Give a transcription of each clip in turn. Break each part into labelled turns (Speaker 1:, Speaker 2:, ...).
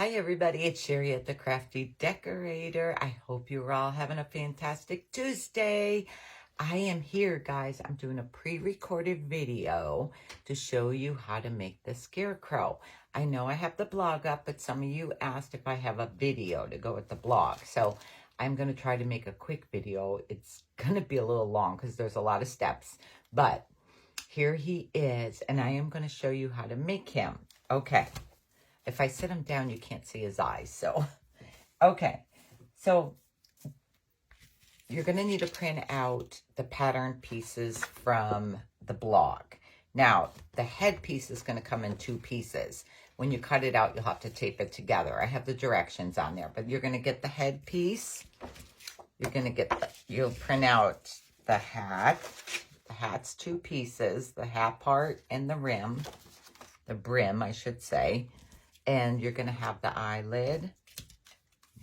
Speaker 1: Hi everybody, it's Sherry at the Crafty Decorator. I hope you're all having a fantastic Tuesday. I am here, guys. I'm doing a pre-recorded video to show you how to make the Scarecrow. I know I have the blog up, but some of you asked if I have a video to go with the blog. So I'm going to try to make a quick video. It's going to be a little long because there's a lot of steps. But here he is, and I am going to show you how to make him. Okay. If I sit him down, you can't see his eyes. So, okay. So, you're going to need to print out the pattern pieces from the blog. Now, the head piece is going to come in 2 pieces. When you cut it out, you'll have to tape it together. I have the directions on there. But you're going to get the head piece. You're going to get you'll print out the hat. The hat's 2 pieces. The hat part and the rim. The brim, I should say. And you're going to have the eyelid,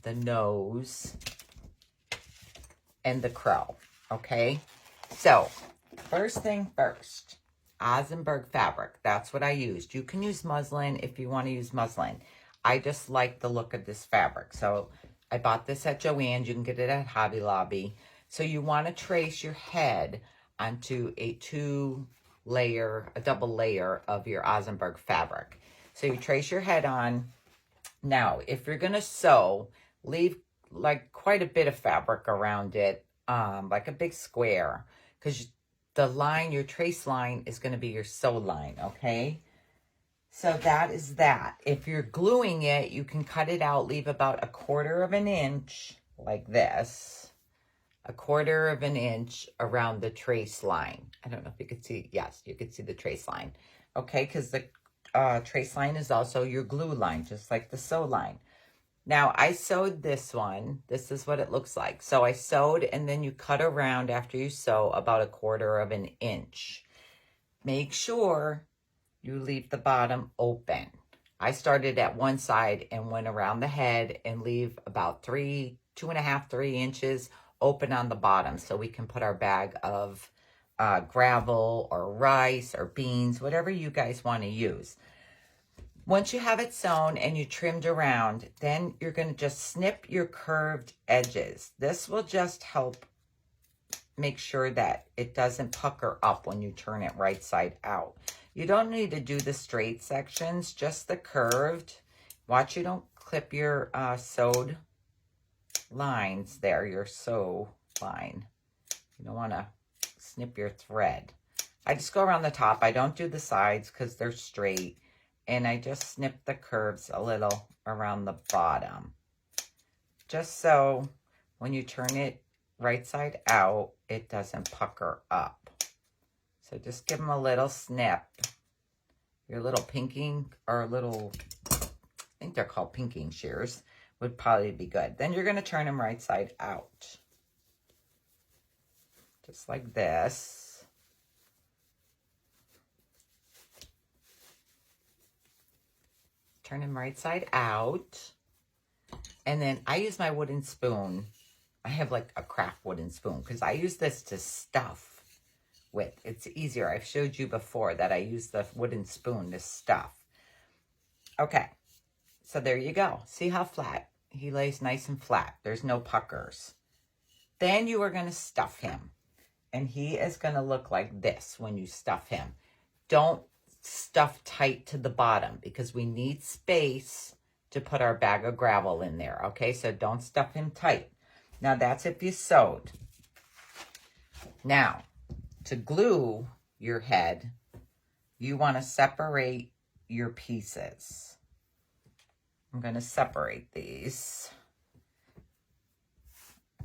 Speaker 1: the nose, and the crow, okay? So, first thing first, Eisenberg fabric. That's what I used. You can use muslin if you want to use muslin. I just like the look of this fabric. So, I bought this at Joann's. You can get it at Hobby Lobby. So, you want to trace your head onto a double layer of your Eisenberg fabric. So you trace your head on. Now, if you're going to sew, leave like quite a bit of fabric around it, like a big square, because the line, your trace line, is going to be your sew line, okay? So that is that. If you're gluing it, you can cut it out, leave about 1/4 of an inch, like this, 1/4 of an inch around the trace line. I don't know if you could see. Yes, you could see the trace line, okay? Because the trace line is also your glue line, just like the sew line. Now, I sewed this one. This is what it looks like. So I sewed, and then you cut around after you sew about 1/4 of an inch. Make sure you leave the bottom open. I started at one side and went around the head and leave about 2.5, 3 inches open on the bottom so we can put our bag of gravel or rice or beans, whatever you guys want to use. Once you have it sewn and you trimmed around, then you're going to just snip your curved edges. This will just help make sure that it doesn't pucker up when you turn it right side out. You don't need to do the straight sections, just the curved. Watch you don't clip your sewed lines there, your sew line. You don't want to snip your thread. I just go around the top. I don't do the sides because they're straight. And I just snip the curves a little around the bottom. Just so when you turn it right side out, it doesn't pucker up. So just give them a little snip. Your little pinking or little, I think they're called pinking shears, would probably be good. Then you're going to turn them right side out. Just like this. Turn them right side out. And then I use my wooden spoon. I have like a craft wooden spoon because I use this to stuff with. It's easier. I've showed you before that I use the wooden spoon to stuff. Okay. So there you go. See how flat? He lays nice and flat. There's no puckers. Then you are going to stuff him. And he is going to look like this when you stuff him. Don't stuff tight to the bottom because we need space to put our bag of gravel in there. Okay, so don't stuff him tight. Now that's if you sewed. Now, to glue your head, you want to separate your pieces. I'm going to separate these.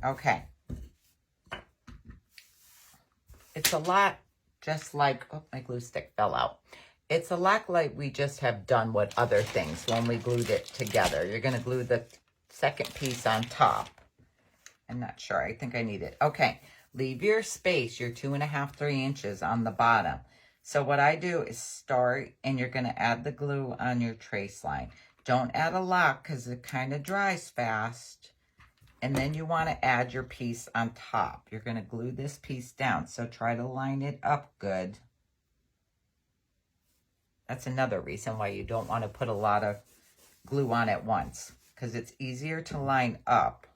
Speaker 1: Okay. It's a lot just like, oh, my glue stick fell out. It's a lot like we just have done with other things when we glued it together. You're going to glue the second piece on top. I'm not sure. I think I need it. Okay. Leave your space, your 2.5, 3 inches on the bottom. So what I do is start, and you're going to add the glue on your trace line. Don't add a lot because it kind of dries fast. And then you want to add your piece on top. You're going to glue this piece down. So try to line it up good. That's another reason why you don't want to put a lot of glue on at once because it's easier to line up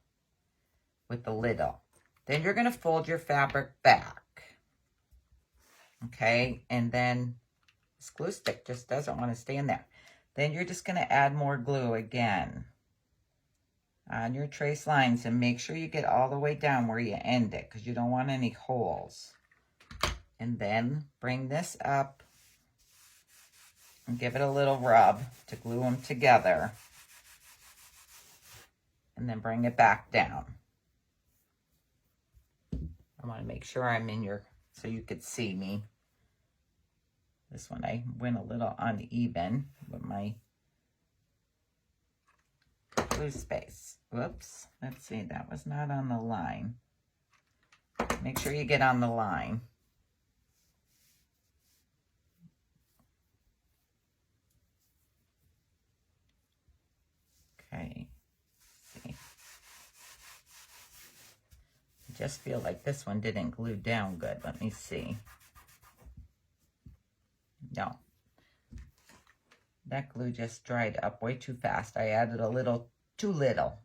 Speaker 1: with the little. Then you're going to fold your fabric back. Okay, and then this glue stick just doesn't want to stay in there. Then you're just going to add more glue again on your trace lines and make sure you get all the way down where you end it because you don't want any holes. And then bring this up and give it a little rub to glue them together. And then bring it back down. I want to make sure I'm in your, so you could see me. This one I went a little uneven with my glue space. Whoops, let's see, that was not on the line. Make sure you get on the line. Okay, see. I just feel like this one didn't glue down good. Let me see. No. That glue just dried up way too fast. I added a little too little.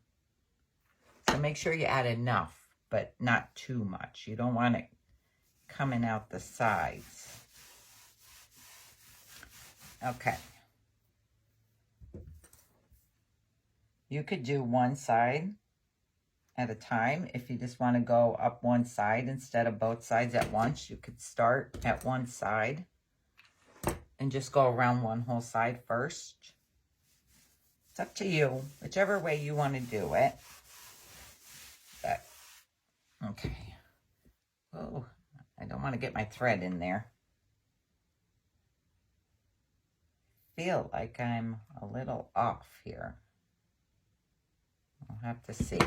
Speaker 1: So make sure you add enough, but not too much. You don't want it coming out the sides. Okay. You could do one side at a time. If you just want to go up one side instead of both sides at once, you could start at one side and just go around one whole side first. It's up to you, whichever way you want to do it. But, okay. Oh, I don't want to get my thread in there. Feel like I'm a little off here. I'll have to see.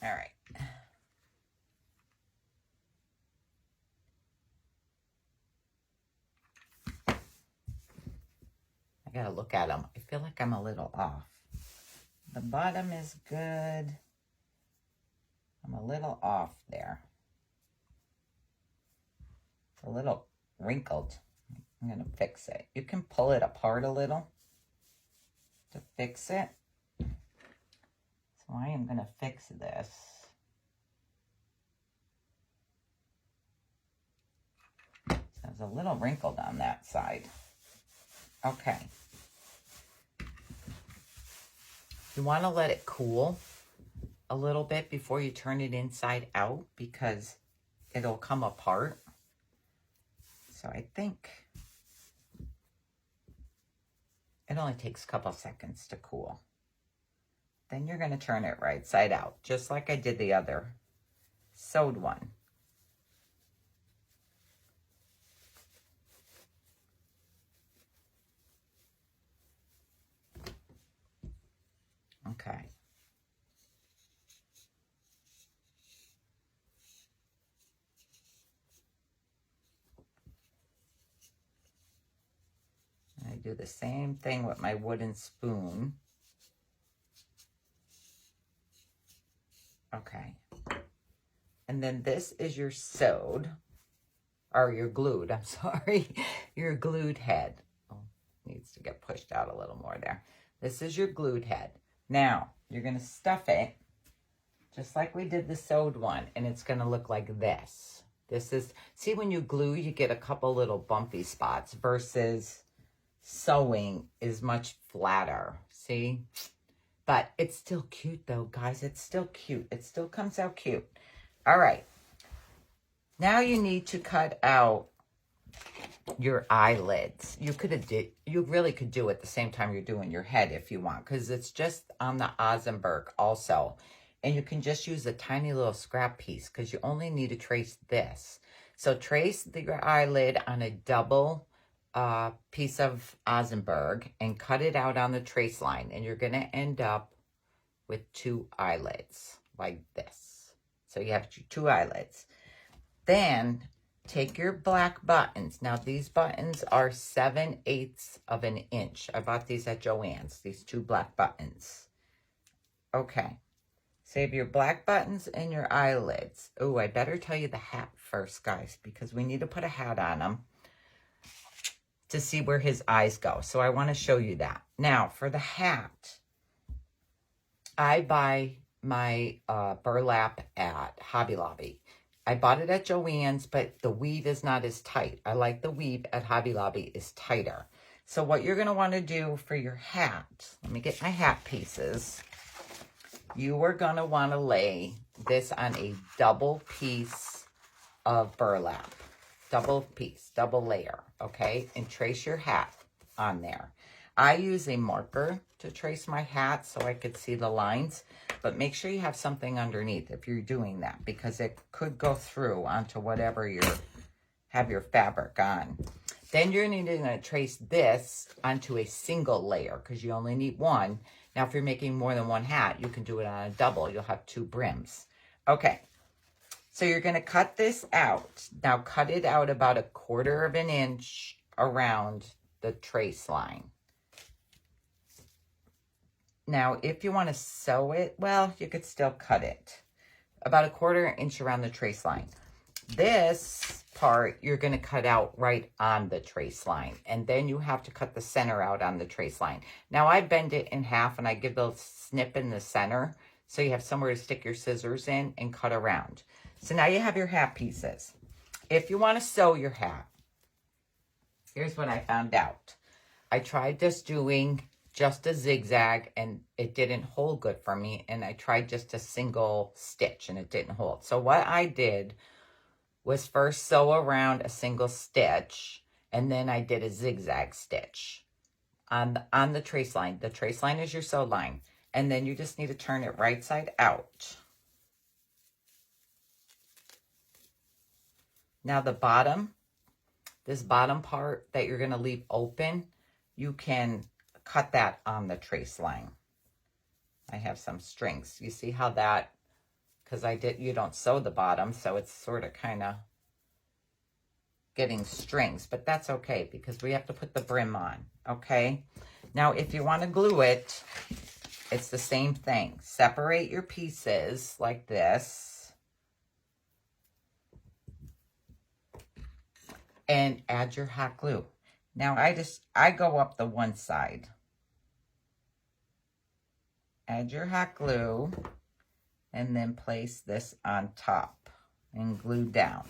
Speaker 1: All right. I gotta look at them. I feel like I'm a little off. The bottom is good. I'm a little off there. It's a little wrinkled. I'm gonna fix it. You can pull it apart a little to fix it. So I am gonna fix this. So it's a little wrinkled on that side. Okay. You want to let it cool a little bit before you turn it inside out because it'll come apart. So I think it only takes a couple seconds to cool. Then you're going to turn it right side out, just like I did the other sewed one. Okay. I do the same thing with my wooden spoon. Okay. And then this is your sewed, or your glued, I'm sorry, your glued head. Oh, needs to get pushed out a little more there. This is your glued head. Now, you're going to stuff it just like we did the sewed one, and it's going to look like this. This is, see when you glue, you get a couple little bumpy spots versus sewing is much flatter, see? But it's still cute though, guys. It's still cute. It still comes out cute. All right. Now you need to cut out your eyelids. You really could do it at the same time you're doing your head if you want, because it's just on the Ozenberg also. And you can just use a tiny little scrap piece because you only need to trace this. So trace your eyelid on a double piece of Ozenberg and cut it out on the trace line. And you're going to end up with 2 eyelids like this. So you have 2 eyelids. Then take your black buttons. Now these buttons are 7/8 of an inch. I bought these at Joann's, these 2 black buttons. Okay. Save your black buttons and your eyelids. Oh, I better tell you the hat first, guys, because we need to put a hat on them. to see where his eyes go. So I want to show you that. Now, for the hat, I buy my burlap at Hobby Lobby. I bought it at Joann's, but the weave is not as tight. I like the weave at Hobby Lobby is tighter. So what you're going to want to do for your hat, let me get my hat pieces. You are going to want to lay this on a double piece of burlap. Double piece, double layer, okay? And trace your hat on there. I use a marker to trace my hat so I could see the lines, but make sure you have something underneath if you're doing that, because it could go through onto whatever you have your fabric on. Then you're needing to trace this onto a single layer because you only need one. Now, if you're making more than one hat, you can do it on a double. You'll have 2 brims. Okay, so you're going to cut this out. Now, cut it out about 1/4 of an inch around the trace line. Now, if you want to sew it, well, you could still cut it about 1/4 inch around the trace line. This part, you're going to cut out right on the trace line. And then you have to cut the center out on the trace line. Now, I bend it in half and I give the snip in the center so you have somewhere to stick your scissors in and cut around. So now you have your hat pieces. If you want to sew your hat, here's what I found out. I tried doing just a zigzag and it didn't hold good for me. And I tried just a single stitch and it didn't hold. So what I did was first sew around a single stitch, and then I did a zigzag stitch on the trace line. The trace line is your sew line, and then you just need to turn it right side out. Now the bottom, this bottom part that you're going to leave open, you can cut that on the trace line. I have some strings. You see how that, because you don't sew the bottom, so it's sort of kind of getting strings, but that's okay because we have to put the brim on, okay? Now, if you want to glue it, it's the same thing. Separate your pieces like this and add your hot glue. Now, I go up the one side. Add your hot glue and then place this on top and glue down.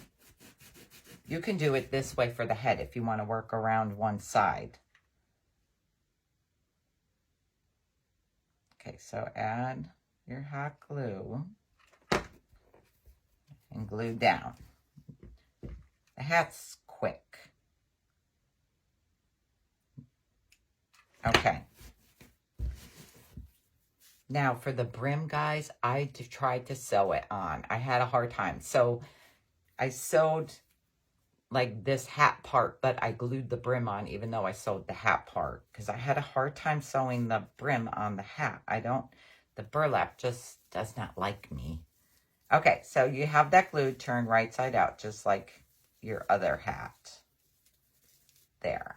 Speaker 1: You can do it this way for the head if you want to work around one side. Okay, so add your hot glue and glue down. The hat's quick. Okay. Now for the brim, guys, I tried to sew it on. I had a hard time. So I sewed like this hat part, but I glued the brim on even though I sewed the hat part because I had a hard time sewing the brim on the hat. The burlap just does not like me. Okay, so you have that glued, turned right side out, just like your other hat. There.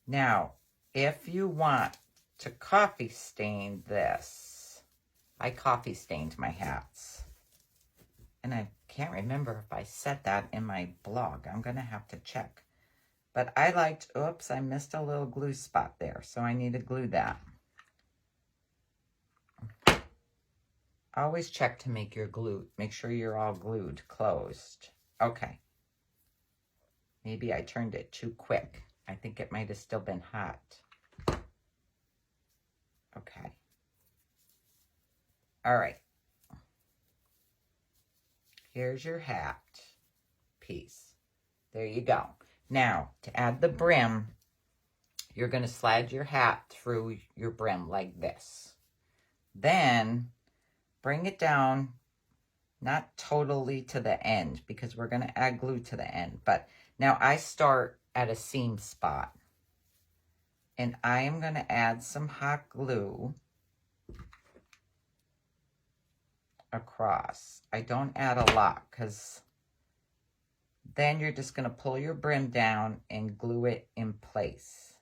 Speaker 1: Now, if you want to coffee stain this, I coffee stained my hats. And I can't remember if I said that in my blog. I'm going to have to check. But I liked, oops, I missed a little glue spot there. So I need to glue that. Always check to make sure you're all glued, closed. Okay. Maybe I turned it too quick. I think it might have still been hot. Okay. All right. Here's your hat piece. There you go. Now, to add the brim, you're going to slide your hat through your brim like this. Then, bring it down, not totally to the end, because we're going to add glue to the end. But now I start at a seam spot. And I am going to add some hot glue across. I don't add a lot because then you're just going to pull your brim down and glue it in place.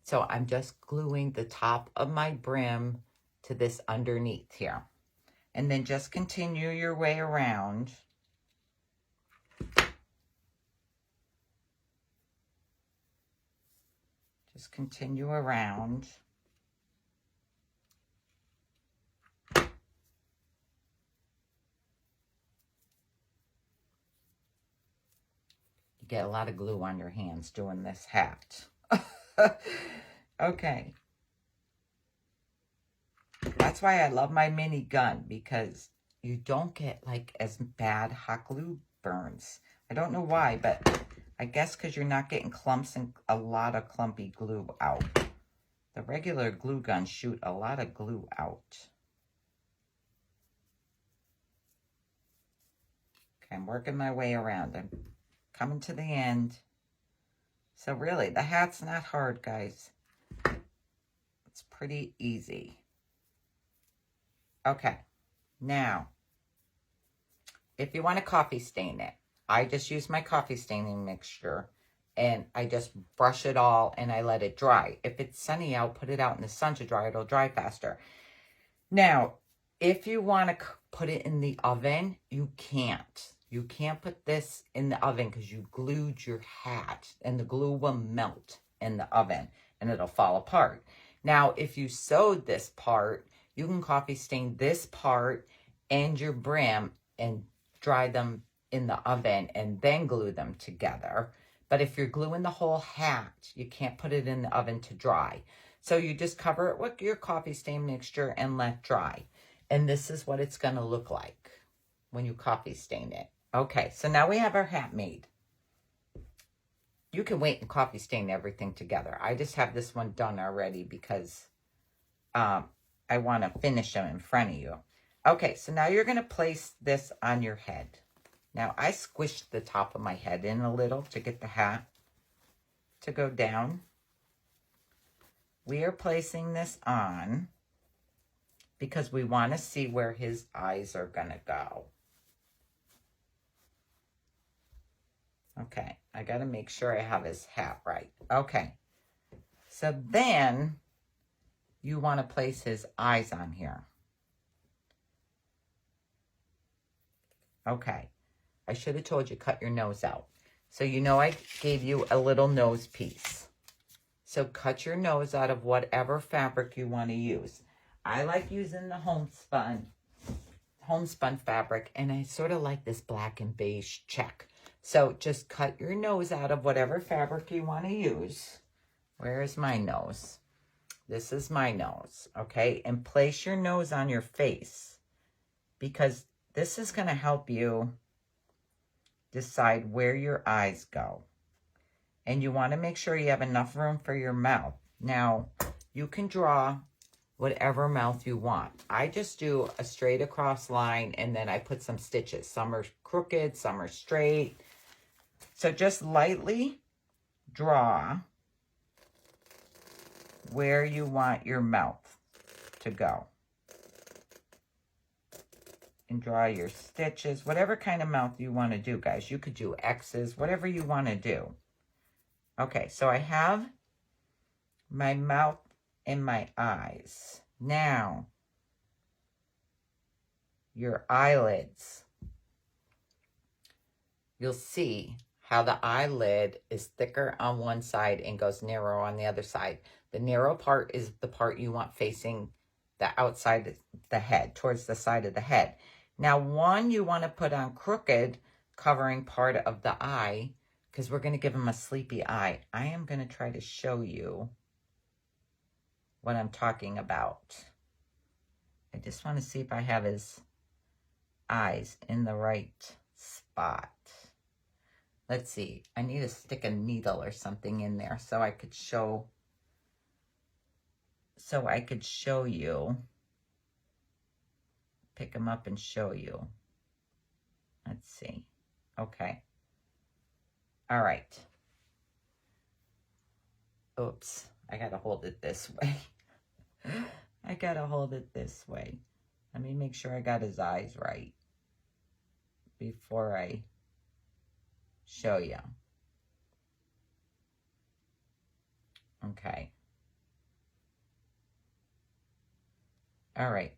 Speaker 1: So I'm just gluing the top of my brim to this underneath here. And then just continue your way around. Just continue around. You get a lot of glue on your hands doing this hat. Okay. That's why I love my mini gun, because you don't get like as bad hot glue burns. I don't know why, but I guess because you're not getting clumps and a lot of clumpy glue out. The regular glue guns shoot a lot of glue out. Okay, I'm working my way around. I'm coming to the end. So really, the hat's not hard, guys. It's pretty easy. Okay, now, if you want to coffee stain it, I just use my coffee staining mixture and I just brush it all and I let it dry. If it's sunny out, put it out in the sun to dry. It'll dry faster. Now, if you want to put it in the oven, you can't. You can't put this in the oven because you glued your hat and the glue will melt in the oven and it'll fall apart. Now, if you sewed this part, you can coffee stain this part and your brim and dry them in the oven and then glue them together. But if you're gluing the whole hat, you can't put it in the oven to dry. So you just cover it with your coffee stain mixture and let dry. And this is what it's going to look like when you coffee stain it. Okay, so now we have our hat made. You can wait and coffee stain everything together. I just have this one done already because I want to finish them in front of you. Okay, so now you're going to place this on your head. Now, I squished the top of my head in a little to get the hat to go down. We are placing this on because we want to see where his eyes are going to go. Okay, I got to make sure I have his hat right. Okay, so then you want to place his eyes on here. Okay, I should have told you cut your nose out. So you know I gave you a little nose piece. So cut your nose out of whatever fabric you want to use. I like using the homespun fabric, and I sort of like this black and beige check. So just cut your nose out of whatever fabric you want to use. Where is my nose? This is my nose, okay? And place your nose on your face because this is going to help you decide where your eyes go. And you want to make sure you have enough room for your mouth. Now, you can draw whatever mouth you want. I just do a straight across line and then I put some stitches. Some are crooked, some are straight. So just lightly draw where you want your mouth to go. And draw your stitches, whatever kind of mouth you want to do, guys. You could do X's, whatever you want to do. Okay, so I have my mouth and my eyes. Now, your eyelids. You'll see how the eyelid is thicker on one side and goes narrow on the other side. The narrow part is the part you want facing the outside of the head, towards the side of the head. Now, one you want to put on crooked, covering part of the eye, because we're going to give him a sleepy eye. I am going to try to show you what I'm talking about. I just want to see if I have his eyes in the right spot. Let's see. I need to stick a needle or something in there so I could show you. Pick him up and show you. Let's see. Okay. All right. Oops. I got to hold it this way. I got to hold it this way. Let me make sure I got his eyes right before I show you. Okay. All right.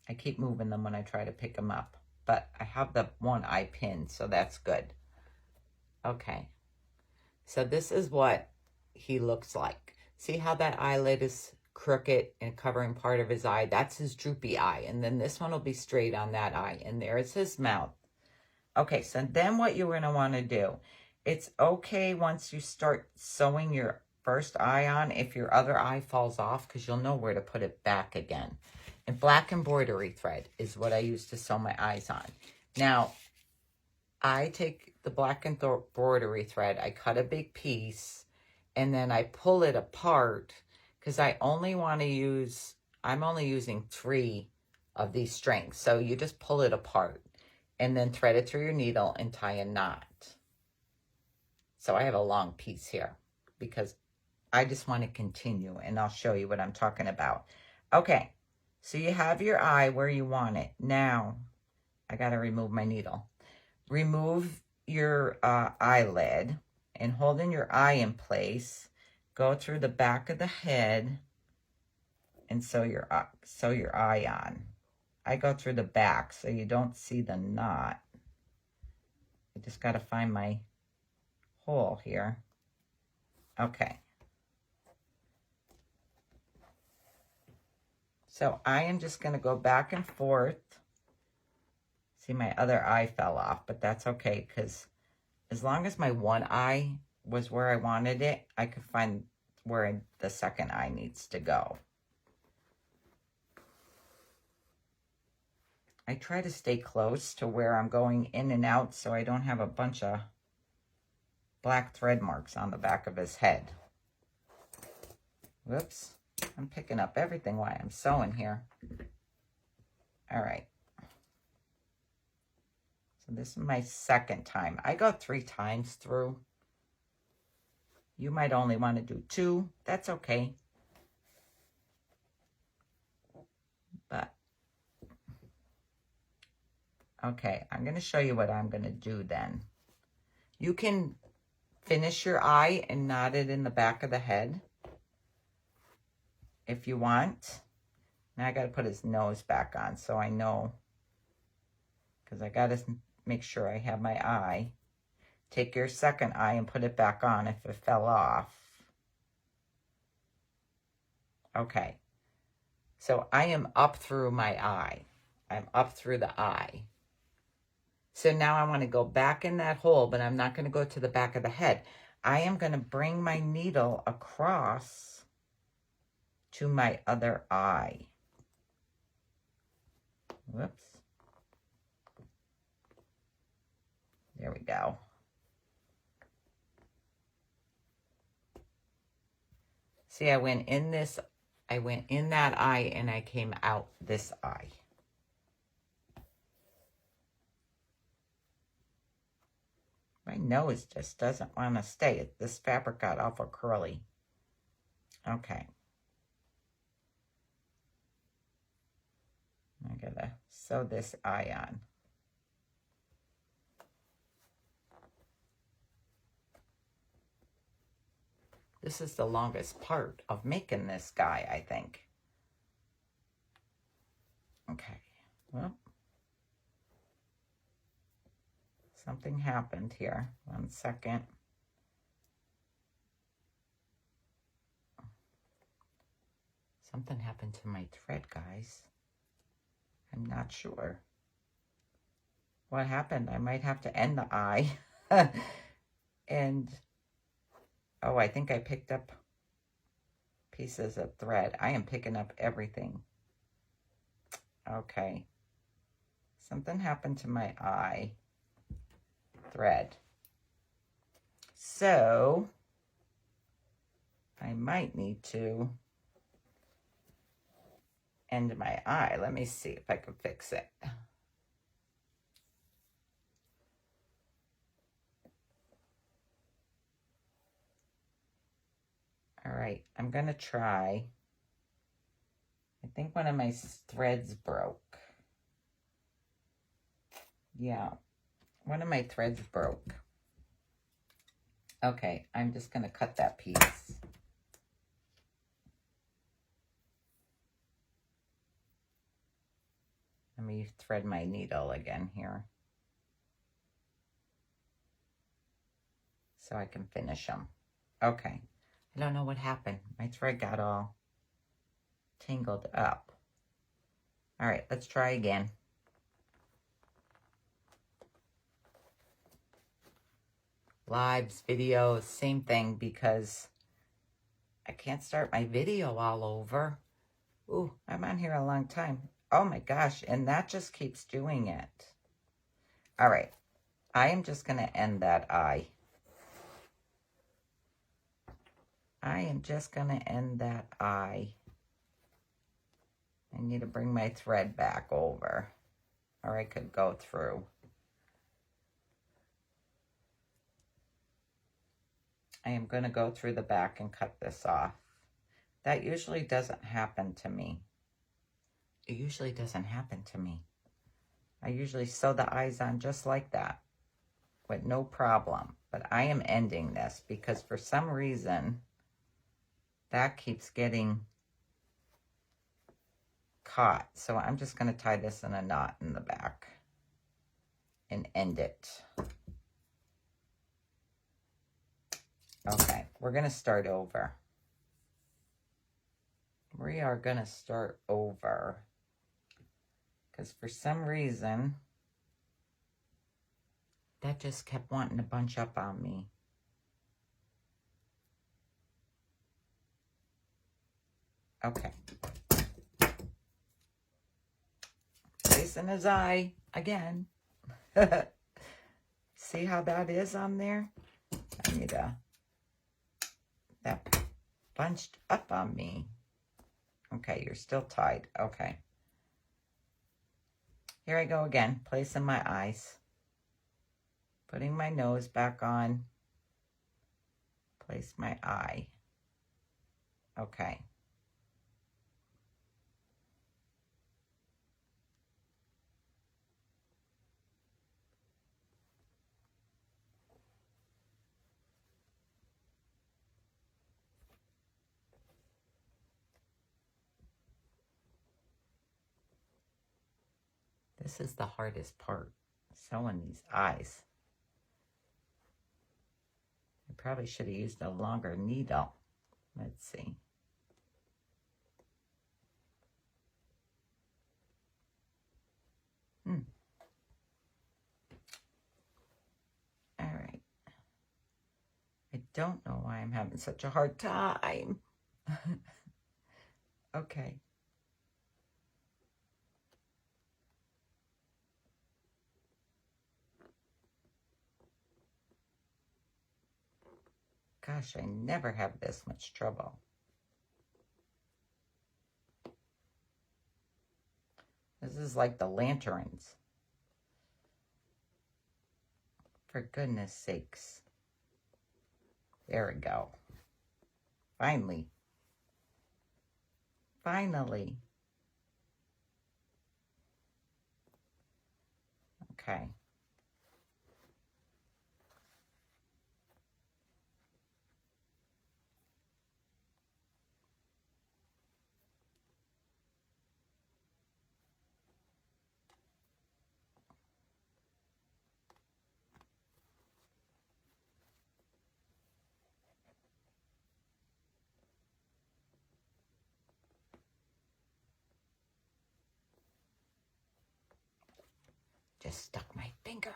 Speaker 1: I keep moving them when I try to pick them up. But I have the one eye pinned, so that's good. Okay. So this is what he looks like. See how that eyelid is crooked and covering part of his eye? That's his droopy eye. And then this one will be straight on that eye. And there's his mouth. Okay, so then what you're going to want to do, it's okay once you start sewing your first eye on if your other eye falls off, because you'll know where to put it back again. And black embroidery thread is what I use to sew my eyes on. Now, I take the black embroidery thread, I cut a big piece, and then I pull it apart because I only want to use, I'm only using 3 of these strings. So you just pull it apart and then thread it through your needle and tie a knot. So I have a long piece here because I just want to continue, and I'll show you what I'm talking about. Okay, so you have your eye where you want it. Now, I got to remove my needle. Remove your eyelid and holding your eye in place, go through the back of the head and sew your eye on. I go through the back so you don't see the knot. I just got to find my hole here. Okay. So I am just going to go back and forth. See, my other eye fell off, but that's okay because as long as my one eye was where I wanted it, I could find where the second eye needs to go. I try to stay close to where I'm going in and out so I don't have a bunch of black thread marks on the back of his head. Whoops. I'm picking up everything while I'm sewing here. All right. So this is my second time. I go 3 times through. You might only want to do 2. That's okay. But, okay, I'm going to show you what I'm going to do then. You can finish your eye and knot it in the back of the head if you want. Now I got to put his nose back on so I know, because I got to make sure I have my eye. Take your second eye and put it back on if it fell off. Okay. So I am up through my eye. I'm up through the eye. So now I want to go back in that hole, but I'm not going to go to the back of the head. I am going to bring my needle across to my other eye. Whoops. There we go. See, I went in that eye and I came out this eye. My nose just doesn't want to stay. This fabric got awful curly. Okay. I gotta sew this eye on. This is the longest part of making this guy, I think. Okay, well, something happened here. 1 second. Something happened to my thread, guys. I'm not sure what happened. I might have to end the eye. And, oh, I think I picked up pieces of thread. I am picking up everything. Okay. Something happened to my eye thread. So, I might need to end my eye. Let me see if I can fix it. All right, I'm gonna try. I think one of my threads broke. Yeah, one of my threads broke. Okay, I'm just gonna cut that piece. me thread my needle again here, so I can finish them. Okay. I don't know what happened. My thread got all tangled up. All right, let's try again. Lives, videos, same thing, because I can't start my video all over. Ooh, I'm on here a long time. Oh my gosh, and that just keeps doing it. All right, I am just going to end that eye. I am just going to end that eye. I need to bring my thread back over, or I could go through. I am going to go through the back and cut this off. That usually doesn't happen to me. It usually doesn't happen to me. I usually sew the eyes on just like that with no problem. But I am ending this because for some reason that keeps getting caught. So I'm just going to tie this in a knot in the back and end it. Okay, we're going to start over. We are going to start over because for some reason that just kept wanting to bunch up on me. Okay. Placing his eye again. See how that is on there? I need that bunched up on me. Okay, you're still tied. Okay. Here I go again, placing my eyes. Putting my nose back on. Place my eye. Okay. This is the hardest part, sewing these eyes. I probably should have used a longer needle. Let's see. All right. I don't know why I'm having such a hard time. Okay. Gosh, I never have this much trouble. This is like the lanterns. For goodness sakes. There we go. Finally. Finally. Okay. Just stuck my finger.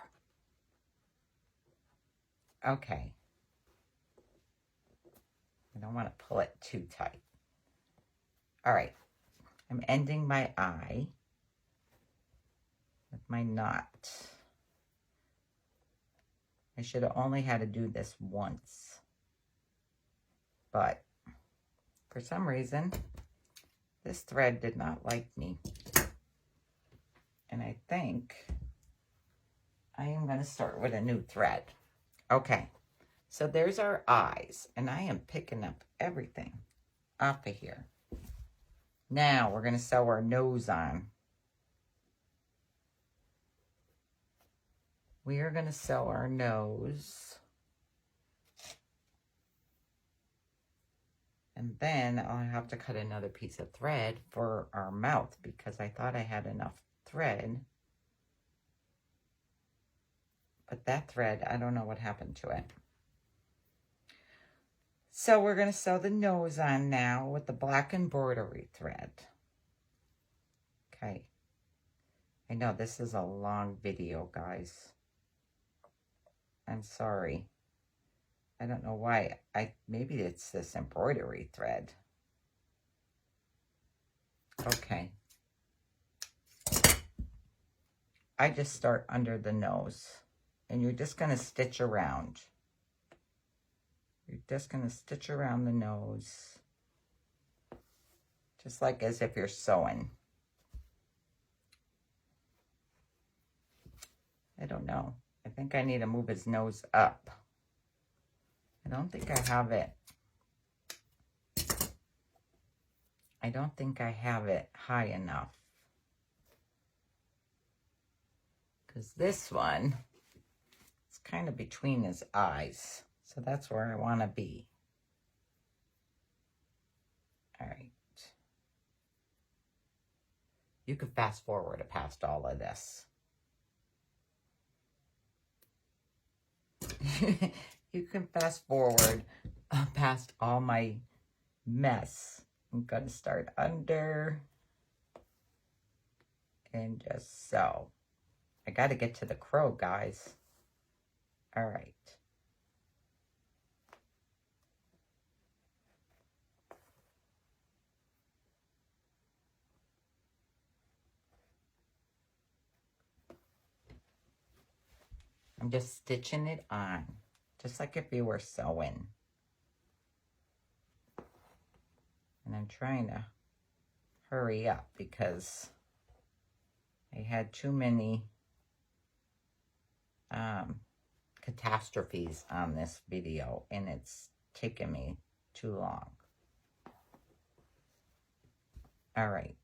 Speaker 1: Okay. I don't want to pull it too tight. All right. I'm ending my eye with my knot. I should have only had to do this once. But for some reason, this thread did not like me. And I think I am going to start with a new thread. Okay, so there's our eyes, and I am picking up everything off of here. Now we're going to sew our nose on. We are going to sew our nose. And then I'll have to cut another piece of thread for our mouth because I thought I had enough thread. But that thread, I don't know what happened to it. So we're going to sew the nose on now with the black embroidery thread. Okay. I know this is a long video, guys. I'm sorry. I don't know why. Maybe it's this embroidery thread. Okay. I just start under the nose. And you're just going to stitch around. You're just going to stitch around the nose. Just like as if you're sewing. I don't know. I think I need to move his nose up. I don't think I have it. I don't think I have it high enough. Because this one, it's kind of between his eyes. So that's where I want to be. All right. You could fast forward past all of this. You can fast forward past all my mess. I'm going to start under and just sew. I got to get to the crow, guys. All right. I'm just stitching it on, just like if you were sewing. And I'm trying to hurry up because I had too many catastrophes on this video and it's taken me too long. All right.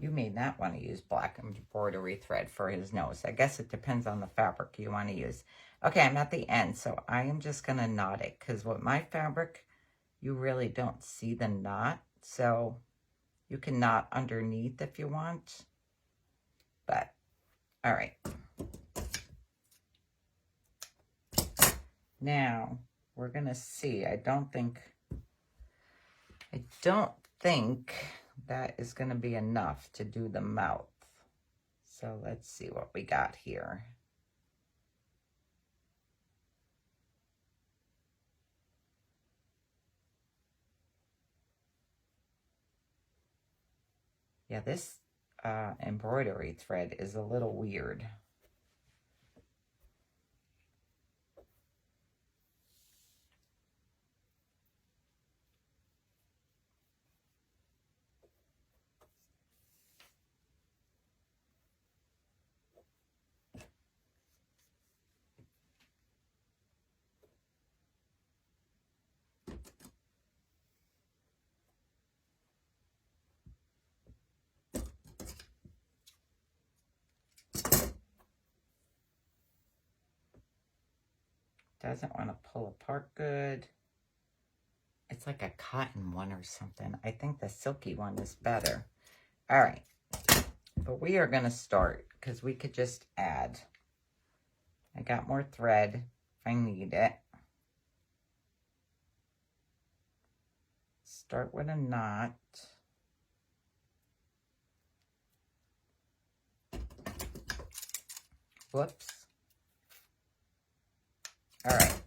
Speaker 1: You may not want to use black embroidery thread for his nose. I guess it depends on the fabric you want to use. Okay, I'm at the end, so I am just going to knot it because with my fabric, you really don't see the knot. So you can knot underneath if you want. But, all right. Now, we're going to see. I don't think that is going to be enough to do the mouth. So let's see what we got here. Yeah, this embroidery thread is a little weird. Doesn't want to pull apart good. It's like a cotton one or something. I think the silky one is better. All right. But we are going to start because we could just add. I got more thread if I need it. Start with a knot. Whoops. All right.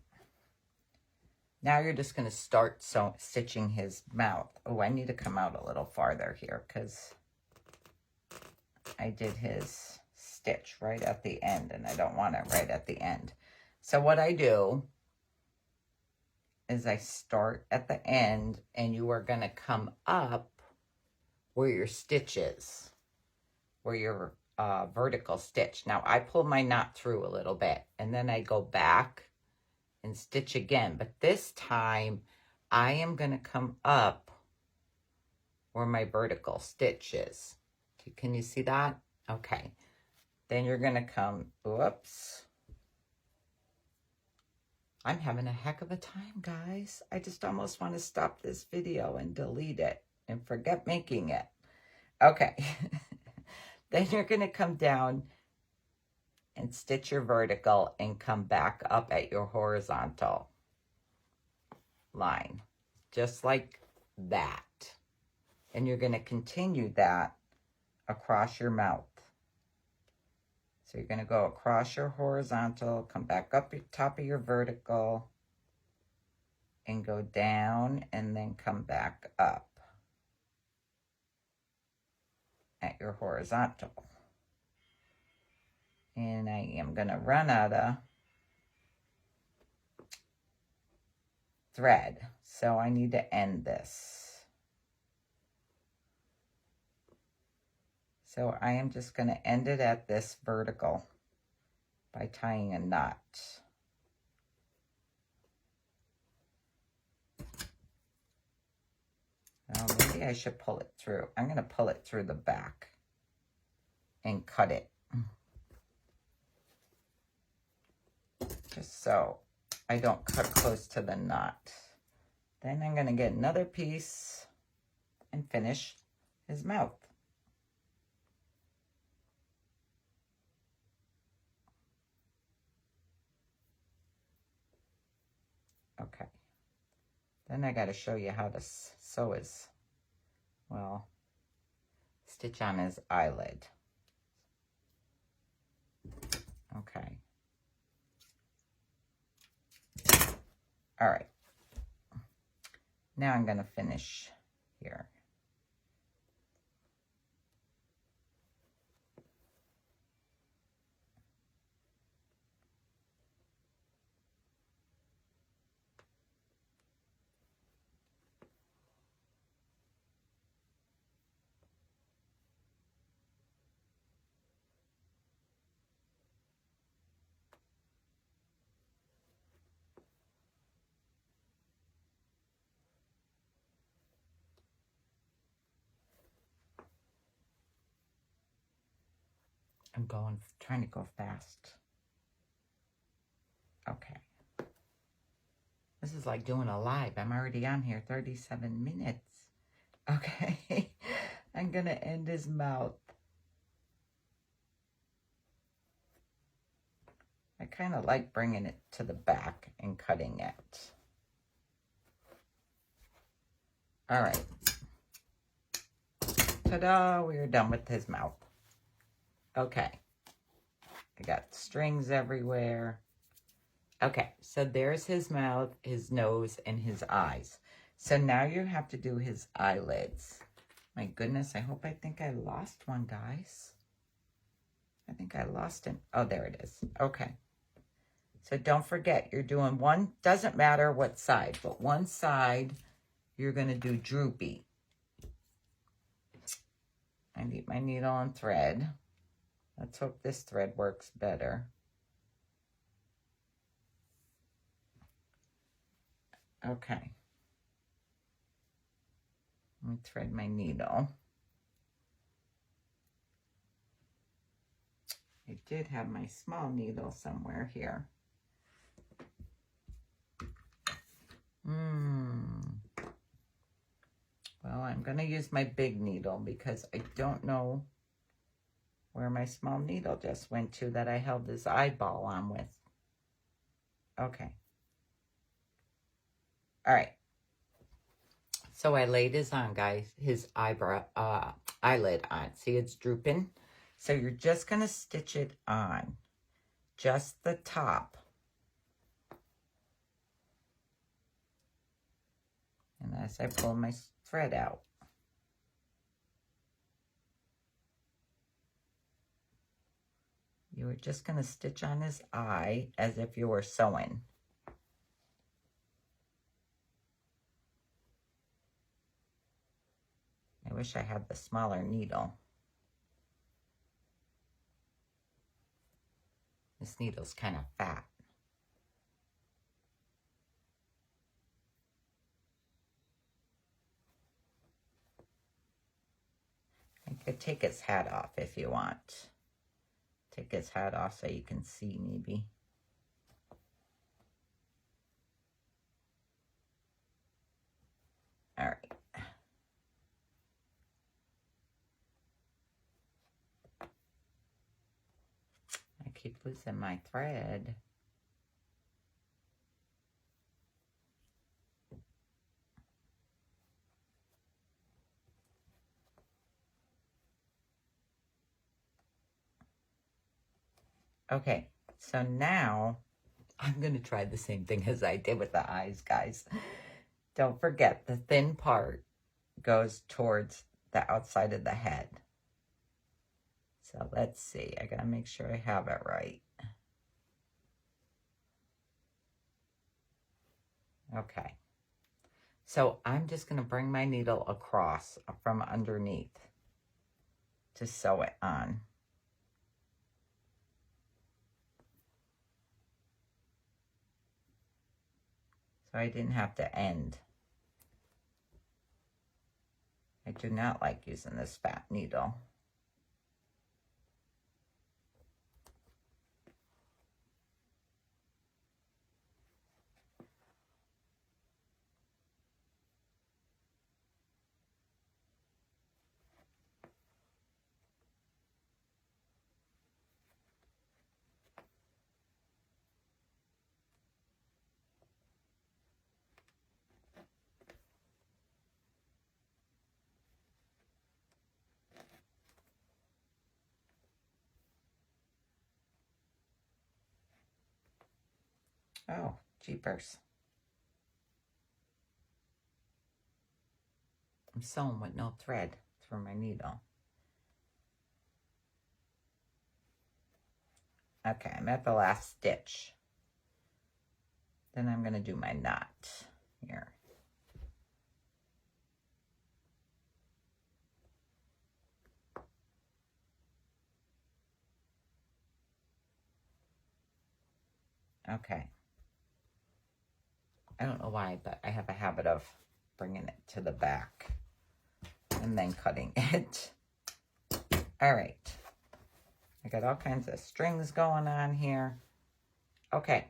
Speaker 1: Now you're just going to start stitching his mouth. Oh, I need to come out a little farther here because I did his stitch right at the end and I don't want it right at the end. So what I do is I start at the end, and you are going to come up where your stitch is, where your vertical stitch. Now, I pull my knot through a little bit, and then I go back and stitch again. But this time, I am going to come up where my vertical stitch is. Can you see that? Okay. Then you're going to come, whoops. I'm having a heck of a time, guys. I just almost want to stop this video and delete it and forget making it. Okay. Then you're going to come down and stitch your vertical and come back up at your horizontal line, just like that. And you're going to continue that across your mouth. So you're going to go across your horizontal, come back up your top of your vertical, and go down, and then come back up at your horizontal. And I am going to run out of thread, so I need to end this. So I am just going to end it at this vertical by tying a knot. Now maybe I should pull it through. I'm going to pull it through the back and cut it. Just so I don't cut close to the knot. Then I'm going to get another piece and finish his mouth. Okay. Then I got to show you how to sew his, well, stitch on his eyelid. Okay. All right. Now I'm going to finish here. I'm trying to go fast. Okay. This is like doing a live. I'm already on here 37 minutes. Okay. I'm going to end his mouth. I kind of like bringing it to the back and cutting it. All right. Ta-da, we are done with his mouth. Okay. I got strings everywhere. Okay, so there's his mouth, his nose, and his eyes. So now you have to do his eyelids. My goodness, I think I lost one, guys. I think I lost him. Oh, there it is. Okay. So don't forget, you're doing one, doesn't matter what side, but one side you're going to do droopy. I need my needle and thread. Let's hope this thread works better. Okay. Let me thread my needle. I did have my small needle somewhere here. Well, I'm going to use my big needle because I don't know where my small needle just went to that I held this eyeball on with. Okay. All right. So I laid his on, guys, his eyelid on. See, it's drooping. So you're just going to stitch it on, just the top. And as I pull my thread out. You were just going to stitch on his eye as if you were sewing. wish I had the smaller needle. This needle's kind of fat. I could take its hat off if you want. Take its hat off so you can see maybe. All right. I keep losing my thread. Okay, so now I'm going to try the same thing as I did with the eyes, guys. Don't forget, the thin part goes towards the outside of the head. So let's see. I got to make sure I have it right. Okay. So I'm just going to bring my needle across from underneath to sew it on. So I didn't have to end. I do not like using this fat needle. Oh, jeepers. I'm sewing with no thread through my needle. Okay, I'm at the last stitch. Then I'm going to do my knot here. Okay. I don't know why, but I have a habit of bringing it to the back and then cutting it. All right. I got all kinds of strings going on here. Okay.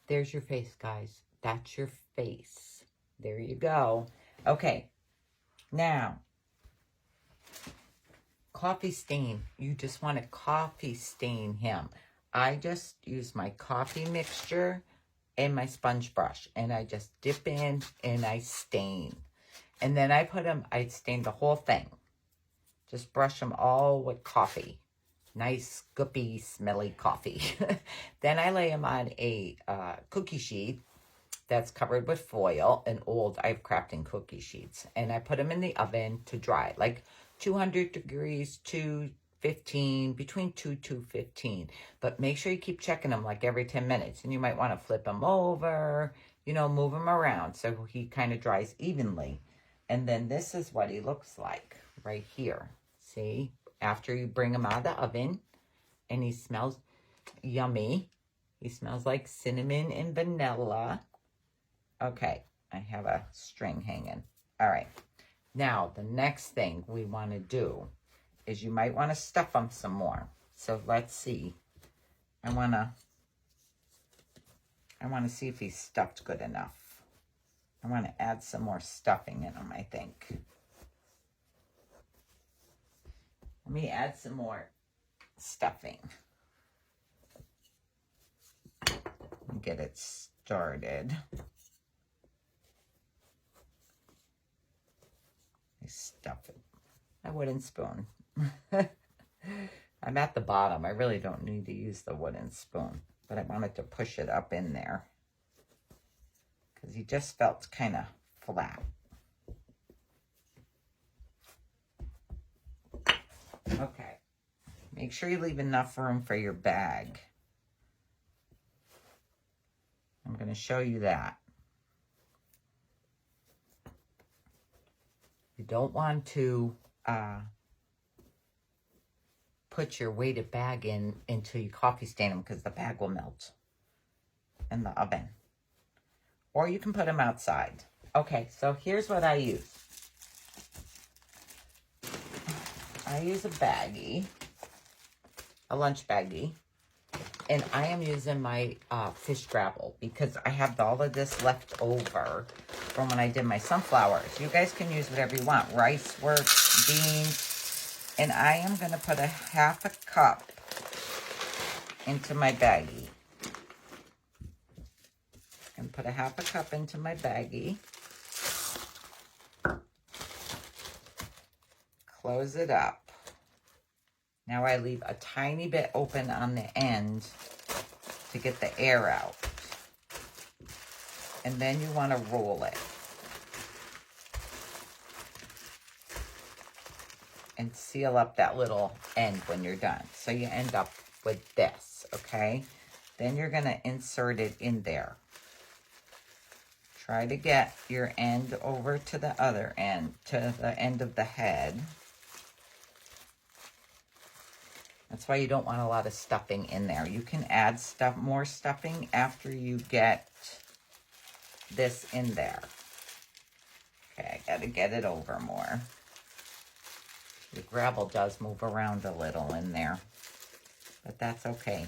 Speaker 1: There's your face, guys. That's your face. There you go. Okay. Now, coffee stain. You just want to coffee stain him. I just use my coffee mixture and my sponge brush, and I just dip in and I stain. And then I stain the whole thing. Just brush them all with coffee. Nice, goopy, smelly coffee. Then I lay them on a cookie sheet that's covered with foil, I've crafting cookie sheets. And I put them in the oven to dry, like 200 degrees, 215, between 215. But make sure you keep checking them like every 10 minutes. And you might want to flip them over, move them around so he kind of dries evenly. And then this is what he looks like right here. See? After you bring him out of the oven, and he smells yummy. He smells like cinnamon and vanilla. Okay, I have a string hanging. All right. Now, the next thing we want to do is you might want to stuff him some more. So let's see. I want to see if he's stuffed good enough. I want to add some more stuffing in him, I think. Let me add some more stuffing. Get it started. I stuff it. A wooden spoon. I'm at the bottom. I really don't need to use the wooden spoon, but I wanted to push it up in there because he just felt kind of flat. Okay. Make sure you leave enough room for your bag. I'm going to show you that. You don't want to put your weighted bag in until you coffee stain them, because the bag will melt in the oven. Or you can put them outside. Okay, so here's what I use. I use a baggie, a lunch baggie, and I am using my fish gravel because I have all of this left over from when I did my sunflowers. You guys can use whatever you want. Rice works, beans, and I am going to put a half a cup into my baggie. And put a half a cup into my baggie. Close it up. Now I leave a tiny bit open on the end to get the air out. And then you want to roll it. And seal up that little end when you're done. So you end up with this, okay? Then you're going to insert it in there. Try to get your end over to the other end, to the end of the head. That's why you don't want a lot of stuffing in there. You can add more stuffing after you get this in there. Okay, I gotta get it over more. The gravel does move around a little in there, but that's okay.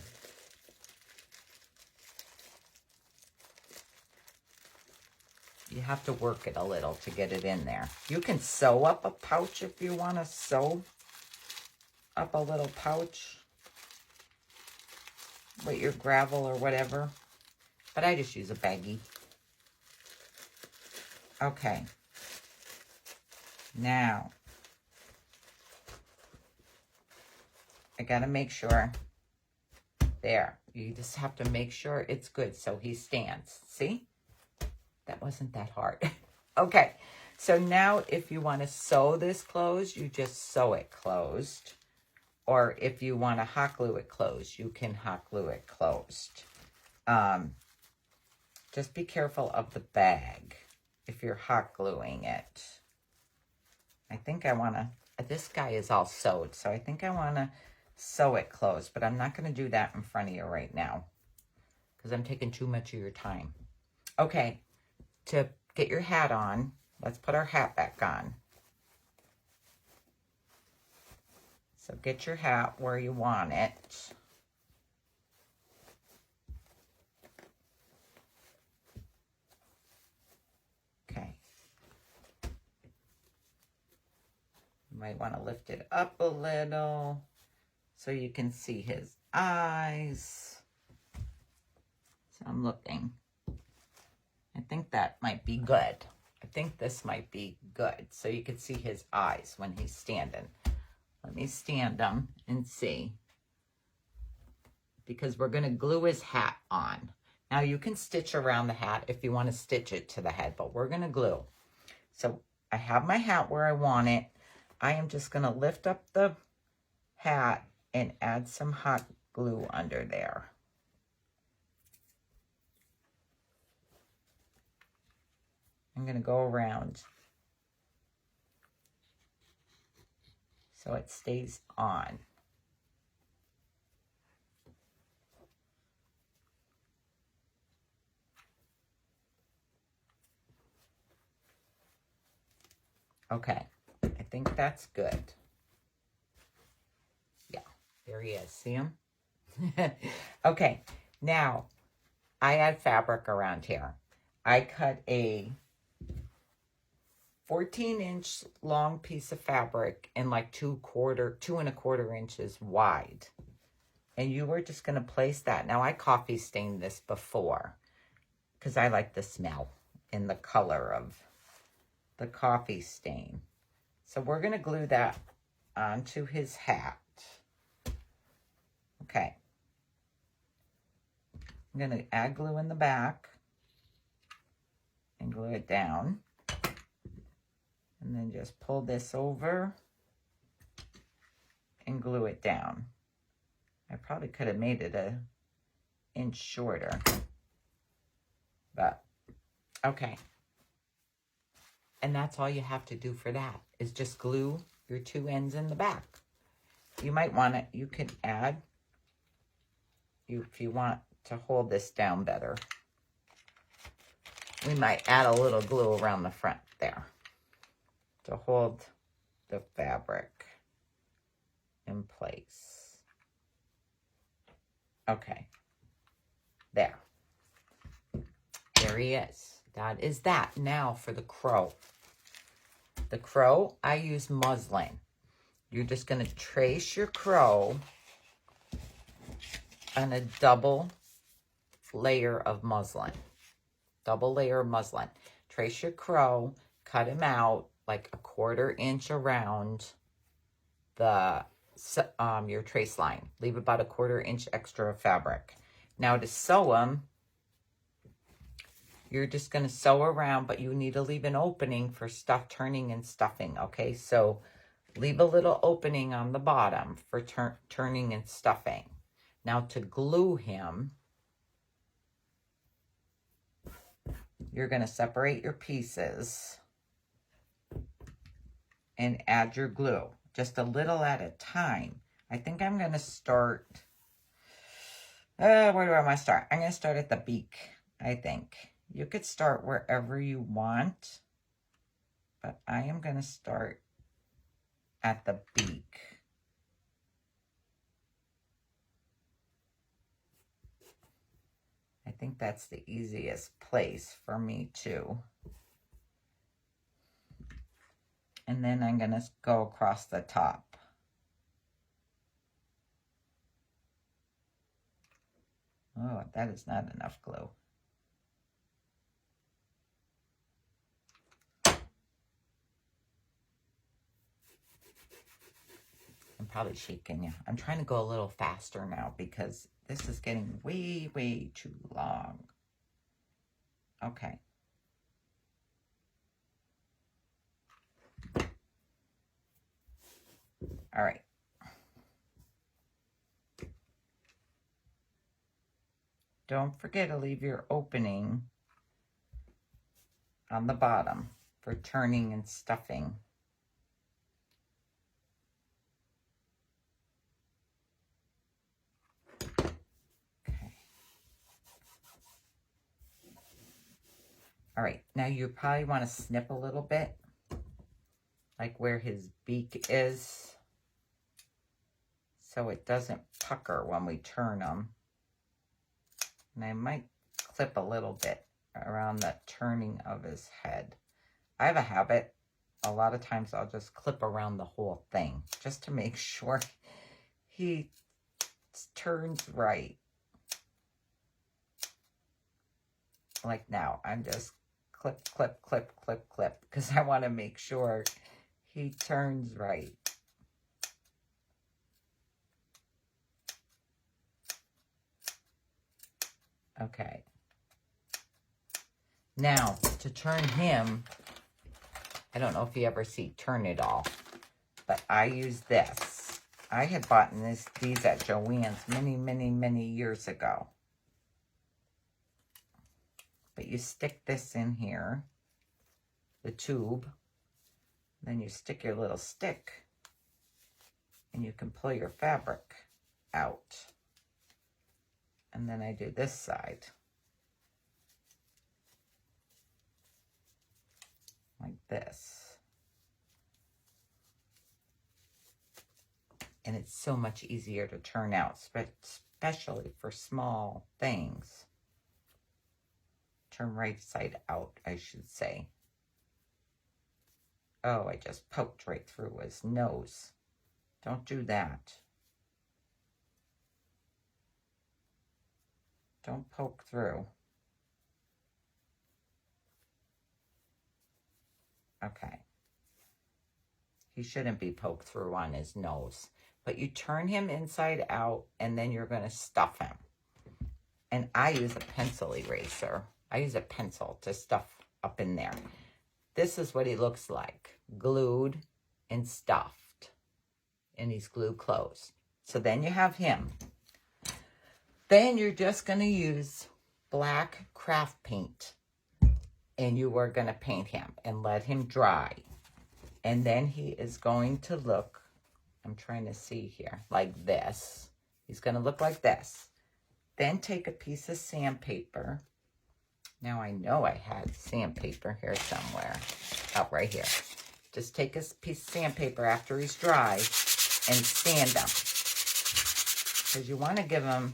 Speaker 1: You have to work it a little to get it in there. You can sew up a pouch if you want to sew up a little pouch with your gravel or whatever. But I just use a baggie. Okay. Now, I got to make sure. There. You just have to make sure it's good so he stands. See? That wasn't that hard. Okay. So now if you want to sew this closed, you just sew it closed. Or if you want to hot glue it closed, you can hot glue it closed. Just be careful of the bag if you're hot gluing it. I think I want to, this guy is all sewed, so I think I want to sew it closed, but I'm not going to do that in front of you right now because I'm taking too much of your time. Okay, to get your hat on, let's put our hat back on. So get your hat where you want it. Okay. You might want to lift it up a little so you can see his eyes. So I'm looking. I think that might be good. I think this might be good so you can see his eyes when he's standing. Let me stand him and see. Because we're going to glue his hat on. Now you can stitch around the hat if you want to stitch it to the head, but we're going to glue. So I have my hat where I want it. I am just going to lift up the hat and add some hot glue under there. I'm going to go around so it stays on. Okay, I think that's good. Yeah, there he is. See him? Okay, now I add fabric around here. I cut a 14-inch long piece of fabric in like 2 1/4 inches wide. And you were just going to place that. Now I coffee stained this before because I like the smell and the color of the coffee stain. So we're going to glue that onto his hat. Okay. I'm going to add glue in the back and glue it down. And then just pull this over and glue it down. I probably could have made it an inch shorter. But, okay. And that's all you have to do for that, is just glue your 2 ends in the back. You might want to, you can add, if you want to hold this down better, we might add a little glue around the front there to hold the fabric in place. Okay. There. There he is. That is that. Now for the crow. The crow, I use muslin. You're just going to trace your crow on a double layer of muslin. Double layer of muslin. Trace your crow, cut him out like a 1/4 inch around the your trace line. Leave about a 1/4 inch extra of fabric. Now to sew him, you're just going to sew around, but you need to leave an opening for stuff turning and stuffing, okay? So leave a little opening on the bottom for turning and stuffing. Now to glue him, you're going to separate your pieces and add your glue, just a little at a time. I think I'm going to start, where do I want to start? I'm going to start at the beak, I think. You could start wherever you want, but I am going to start at the beak. I think that's the easiest place for me too. And then I'm going to go across the top. Oh, that is not enough glue. I'm probably shaking you. I'm trying to go a little faster now because this is getting way, way too long. Okay. All right. Don't forget to leave your opening on the bottom for turning and stuffing. Okay. All right. Now you probably want to snip a little bit, like where his beak is, so it doesn't pucker when we turn them. And I might clip a little bit around the turning of his head. I have a habit, a lot of times I'll just clip around the whole thing just to make sure he turns right. Like now, I'm just clip, clip, clip, clip, clip, because I want to make sure he turns right. Okay. Now, to turn him, I don't know if you ever see Turn It All, but I use this. I had bought these at Joann's many, many, many years ago. But you stick this in here, the tube, then you stick your little stick, and you can pull your fabric out. And then I do this side. Like this. And it's so much easier to turn out, especially for small things. Turn right side out, I should say. Oh, I just poked right through his nose. Don't do that. Don't poke through. Okay. He shouldn't be poked through on his nose. But you turn him inside out, and then you're going to stuff him. And I use a pencil eraser. I use a pencil to stuff up in there. This is what he looks like. Glued and stuffed. And he's glued closed. So then you have him. Then you're just going to use black craft paint and you are going to paint him and let him dry. And then he is going to look, I'm trying to see here, like this. He's going to look like this. Then take a piece of sandpaper. Now I know I had sandpaper here somewhere. Oh, right here. Just take a piece of sandpaper after he's dry and sand him. Because you want to give him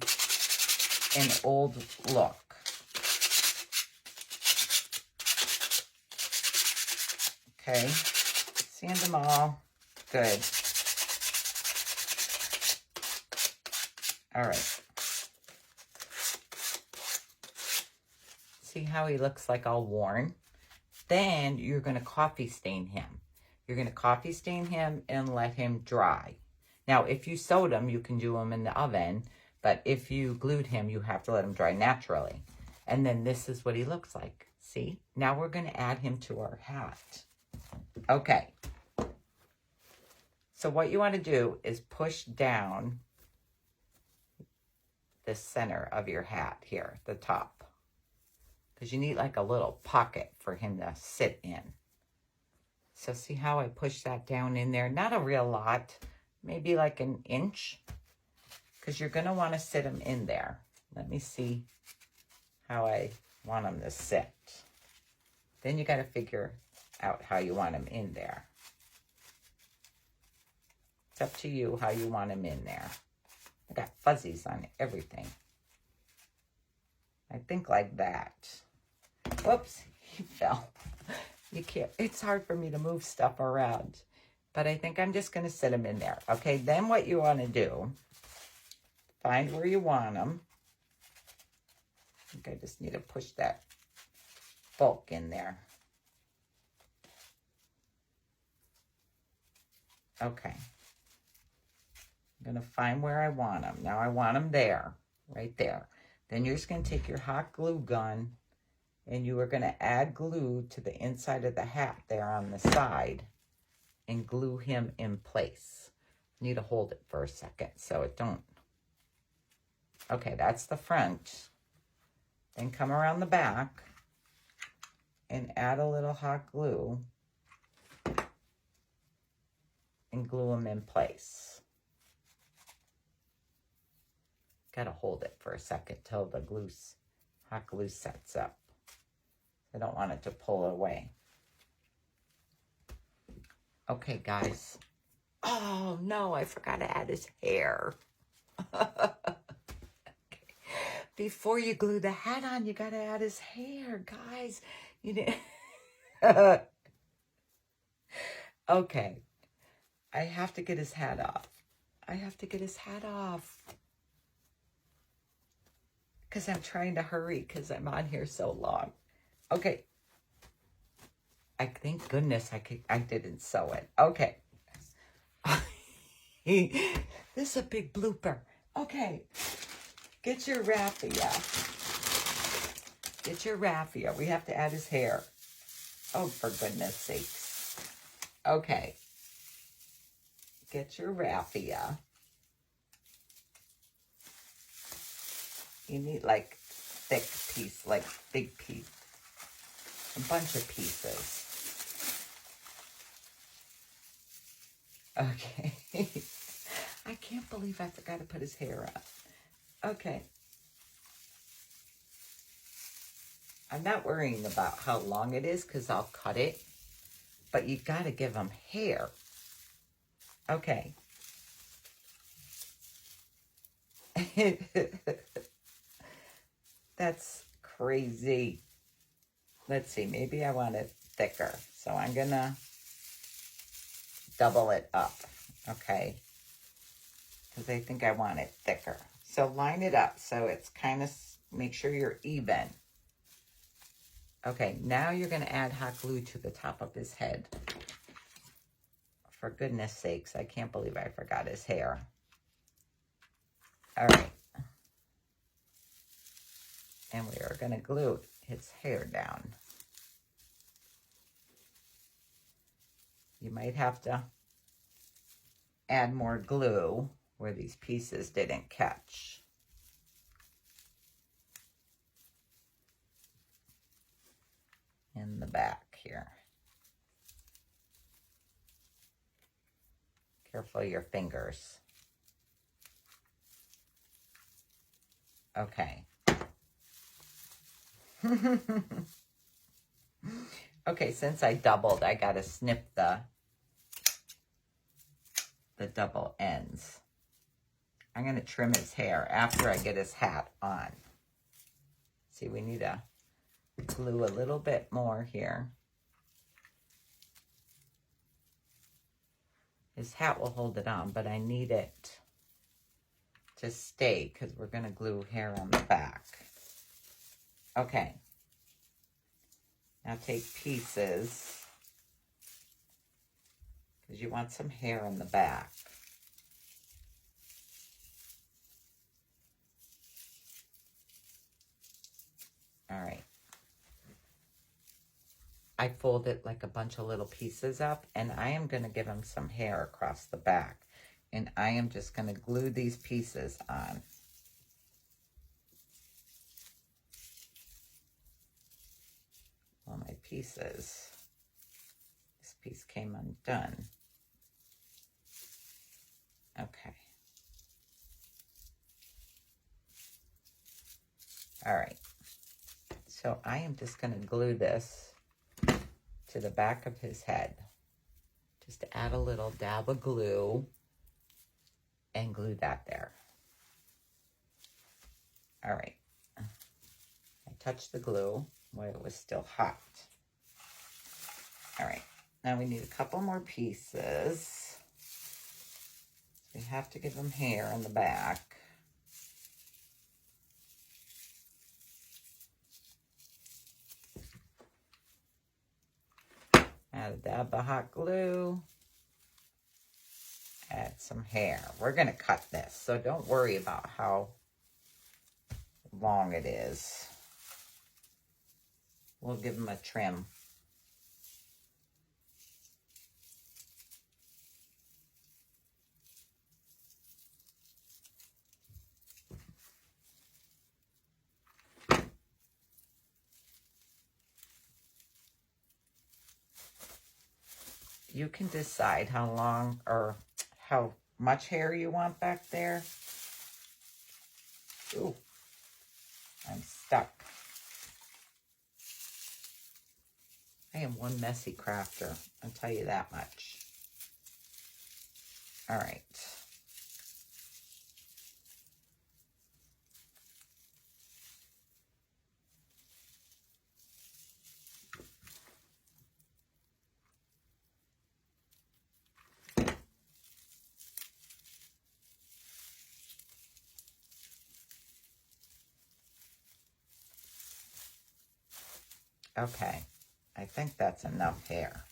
Speaker 1: an old look. Okay. Sand them all. Good. All right. See how he looks like all worn? Then you're going to coffee stain him. You're going to coffee stain him and let him dry. Now, if you sewed him, you can do him in the oven. But if you glued him, you have to let him dry naturally. And then this is what he looks like. See? Now we're going to add him to our hat. Okay. So what you want to do is push down the center of your hat here, the top. Because you need like a little pocket for him to sit in. So see how I push that down in there? Not a real lot, maybe like an inch. Because you're going to want to sit him in there. Let me see how I want him to sit. Then you got to figure out how you want him in there. It's up to you how you want him in there. I got fuzzies on everything. I think like that. Whoops, he fell. You can't, it's hard for me to move stuff around. But I think I'm just going to sit him in there. Okay, then what you want to do, find where you want him. I think I just need to push that bulk in there. Okay. I'm going to find where I want him. Now I want him there, right there. Then you're just going to take your hot glue gun and you are going to add glue to the inside of the hat there on the side and glue him in place. You need to hold it for a second so it don't. Okay, that's the front. Then come around the back and add a little hot glue and glue him in place. Gotta hold it for a second till the hot glue sets up. I don't want it to pull away. Okay, guys. Oh, no, I forgot to add his hair. Okay. Before you glue the hat on, you got to add his hair, guys. You didn't. Okay. I have to get his hat off. I have to get his hat off. Because I'm trying to hurry because I'm on here so long. Okay. Thank goodness I didn't sew it. Okay. This is a big blooper. Okay. Get your raffia. Get your raffia. We have to add his hair. Oh, for goodness sakes. Okay. Get your raffia. You need like thick piece, like big piece. A bunch of pieces. Okay. I can't believe I forgot to put his hair up. Okay. I'm not worrying about how long it is because I'll cut it. But you got to give him hair. Okay. That's crazy. Let's see, maybe I want it thicker. So I'm going to double it up, okay? Because I think I want it thicker. So line it up so it's kind of, make sure you're even. Okay, now you're going to add hot glue to the top of his head. For goodness sakes, I can't believe I forgot his hair. All right. And we are going to glue his hair down. You might have to add more glue where these pieces didn't catch. in the back here. Careful your fingers. Okay. Okay, since I doubled, I gotta snip the double ends. I'm gonna trim his hair after I get his hat on. See, we need to glue a little bit more here. His hat will hold it on, but I need it to stay because we're gonna glue hair on the back. Okay. Now take pieces, because you want some hair in the back. All right. I folded like a bunch of little pieces up, and I am going to give him some hair across the back. And I am just going to glue these pieces on. All my pieces. This piece came undone. Okay. All right. So I am just going to glue this to the back of his head. Just to add a little dab of glue and glue that there. All right. I touched the glue while it was still hot. All right. Now we need a couple more pieces. We have to give him hair in the back. Add a dab of hot glue. Add some hair. We're going to cut this, so don't worry about how long it is. We'll give him a trim. You can decide how long or how much hair you want back there. Ooh, I'm stuck. I am one messy crafter, I'll tell you that much. All right. Okay, I think that's enough hair.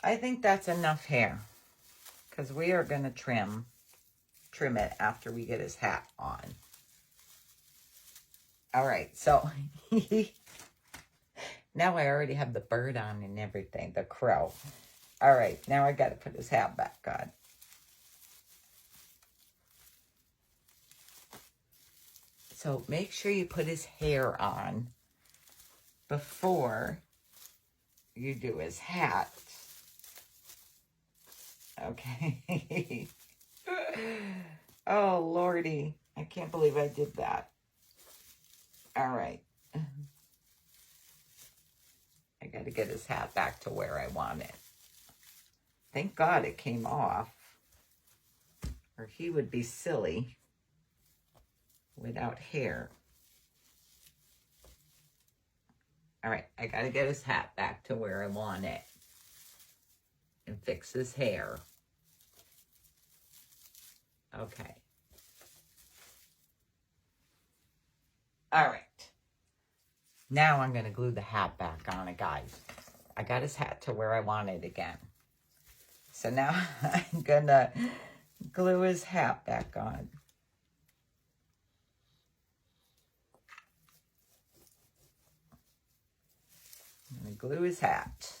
Speaker 1: I think that's enough hair because we are going to trim it after we get his hat on. All right, so now I already have the bird on and everything, the crow. All right, now I got to put his hat back on. So make sure you put his hair on before you do his hat. Okay. Oh, Lordy. I can't believe I did that. All right. I got to get his hat back to where I want it. Thank God it came off, or he would be silly without hair. All right, I got to get his hat back to where I want it and fix his hair. Okay. All right. Now I'm going to glue the hat back on it, guys. I got his hat to where I want it again. So now I'm going to glue his hat back on. I'm going to glue his hat.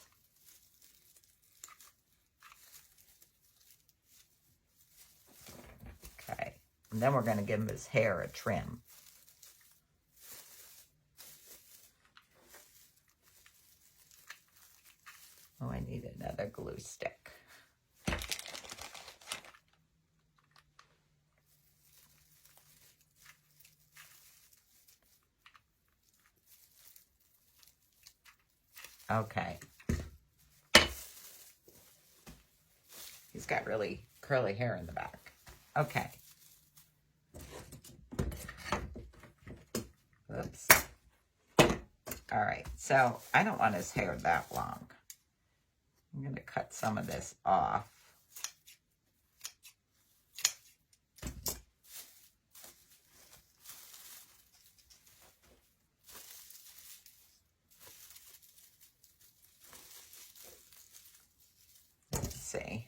Speaker 1: Okay. And then we're going to give him his hair a trim. glue stick. Okay. He's got really curly hair in the back. Okay. Oops. All right, so I don't want his hair that long. I'm going to cut some of this off. Let's see.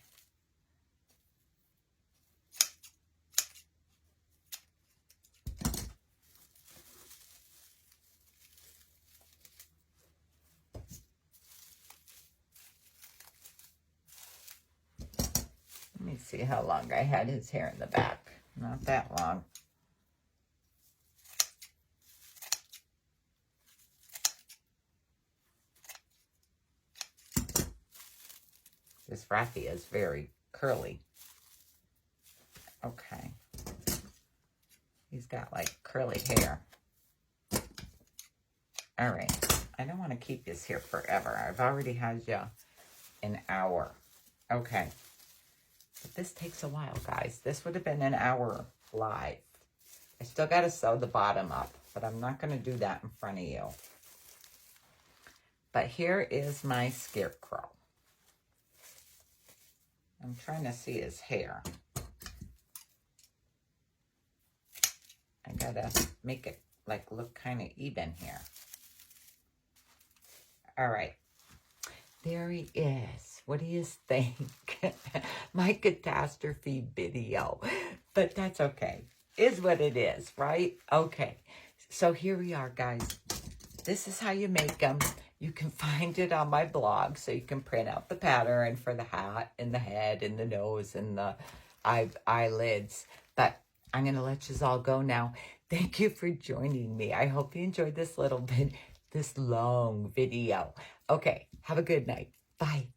Speaker 1: Let me see how long I had his hair in the back. Not that long. This raffia is very curly. Okay. He's got like curly hair. All right. I don't want to keep this here forever. I've already had you an hour. Okay. But this takes a while, guys. This would have been an hour live. I still got to sew the bottom up, but I'm not going to do that in front of you. But here is my Scarecrow. I'm trying to see his hair. I got to make it like look kind of even here. All right. There he is. What do you think? My catastrophe video. But that's okay. Is what it is, right? Okay. So here we are, guys. This is how you make them. You can find it on my blog, so you can print out the pattern for the hat and the head and the nose and the eyelids. But I'm going to let you all go now. Thank you for joining me. I hope you enjoyed this little bit, this long video. Okay, have a good night. Bye.